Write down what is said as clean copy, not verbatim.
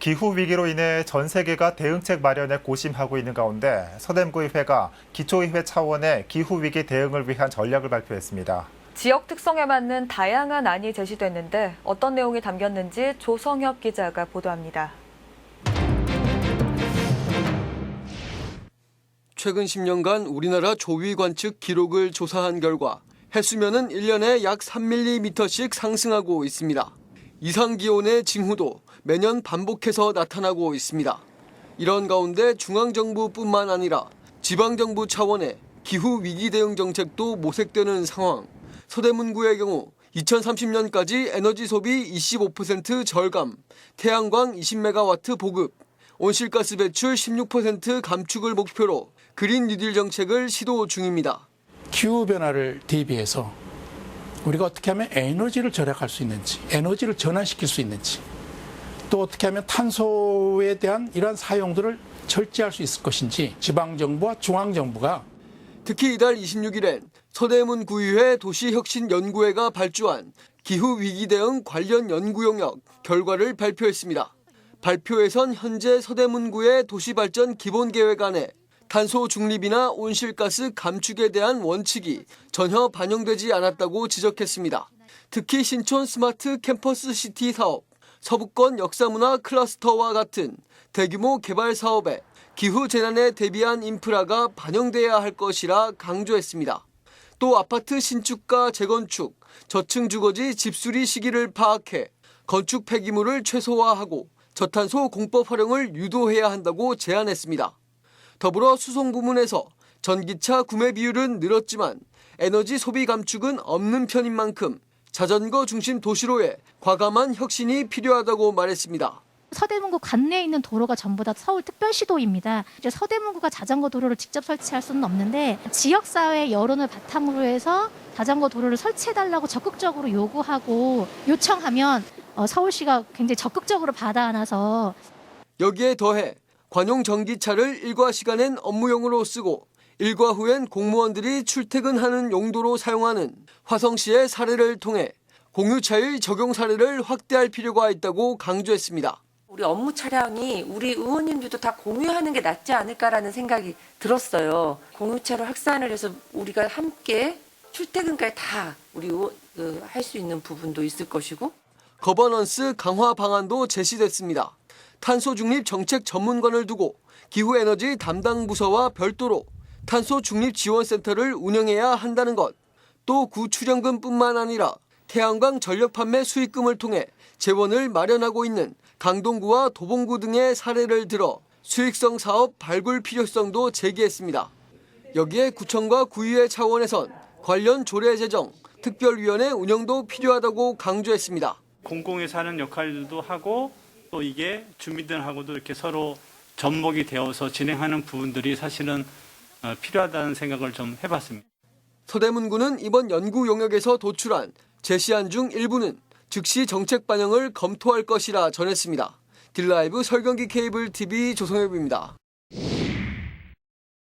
기후 위기로 인해 전 세계가 대응책 마련에 고심하고 있는 가운데 서대문구의회가 기초의회 차원의 기후 위기 대응을 위한 전략을 발표했습니다. 지역 특성에 맞는 다양한 안이 제시됐는데 어떤 내용이 담겼는지 조성혁 기자가 보도합니다. 최근 10년간 우리나라 조위 관측 기록을 조사한 결과 해수면은 1년에 약 3mm씩 상승하고 있습니다. 이상 기온의 징후도 매년 반복해서 나타나고 있습니다. 이런 가운데 중앙정부뿐만 아니라 지방정부 차원의 기후 위기 대응 정책도 모색되는 상황. 서대문구의 경우 2030년까지 에너지 소비 25% 절감, 태양광 20메가와트 보급, 온실가스 배출 16% 감축을 목표로 그린 뉴딜 정책을 시도 중입니다. 기후변화를 대비해서 우리가 어떻게 하면 에너지를 절약할 수 있는지, 에너지를 전환시킬 수 있는지, 또 어떻게 하면 탄소에 대한 이러한 사용들을 절제할 수 있을 것인지 지방정부와 중앙정부가 특히 이달 26일엔 서대문구의회 도시혁신연구회가 발주한 기후위기 대응 관련 연구 용역 결과를 발표했습니다. 발표에선 현재 서대문구의 도시발전 기본계획 안에 탄소 중립이나 온실가스 감축에 대한 원칙이 전혀 반영되지 않았다고 지적했습니다. 특히 신촌 스마트 캠퍼스 시티 사업, 서부권 역사문화 클러스터와 같은 대규모 개발 사업에 기후 재난에 대비한 인프라가 반영돼야 할 것이라 강조했습니다. 또 아파트 신축과 재건축, 저층 주거지 집수리 시기를 파악해 건축 폐기물을 최소화하고 저탄소 공법 활용을 유도해야 한다고 제안했습니다. 더불어 수송 부문에서 전기차 구매 비율은 늘었지만 에너지 소비 감축은 없는 편인 만큼 자전거 중심 도시로의 과감한 혁신이 필요하다고 말했습니다. 서대문구 관내에 있는 도로가 전부 다 서울특별시도입니다. 이제 서대문구가 자전거 도로를 직접 설치할 수는 없는데 지역사회 여론을 바탕으로 해서 자전거 도로를 설치해달라고 적극적으로 요구하고 요청하면 서울시가 굉장히 적극적으로 받아 안아서 여기에 더해 관용 전기차를 일과 시간엔 업무용으로 쓰고 일과 후엔 공무원들이 출퇴근하는 용도로 사용하는 화성시의 사례를 통해 공유차의 적용 사례를 확대할 필요가 있다고 강조했습니다. 우리 업무 차량이 우리 의원님들도 다 공유하는 게 낫지 않을까라는 생각이 들었어요. 공유차로 확산을 해서 우리가 함께 출퇴근까지 다 우리 할 수 있는 부분도 있을 것이고. 거버넌스 강화 방안도 제시됐습니다. 탄소 중립 정책 전문관을 두고 기후에너지 담당 부서와 별도로 탄소 중립 지원센터를 운영해야 한다는 것. 또 구출연금뿐만 아니라 태양광 전력 판매 수익금을 통해 재원을 마련하고 있는 강동구와 도봉구 등의 사례를 들어 수익성 사업 발굴 필요성도 제기했습니다. 여기에 구청과 구의회 차원에선 관련 조례 제정, 특별위원회 운영도 필요하다고 강조했습니다. 공공에서 하는 역할도 하고 또 이게 주민들하고도 이렇게 서로 접목이 되어서 진행하는 부분들이 사실은 필요하다는 생각을 좀 해봤습니다. 서대문구는 이번 연구 용역에서 도출한 제시안 중 일부는 즉시 정책 반영을 검토할 것이라 전했습니다. 딜라이브 설경기 케이블 TV 조성엽입니다.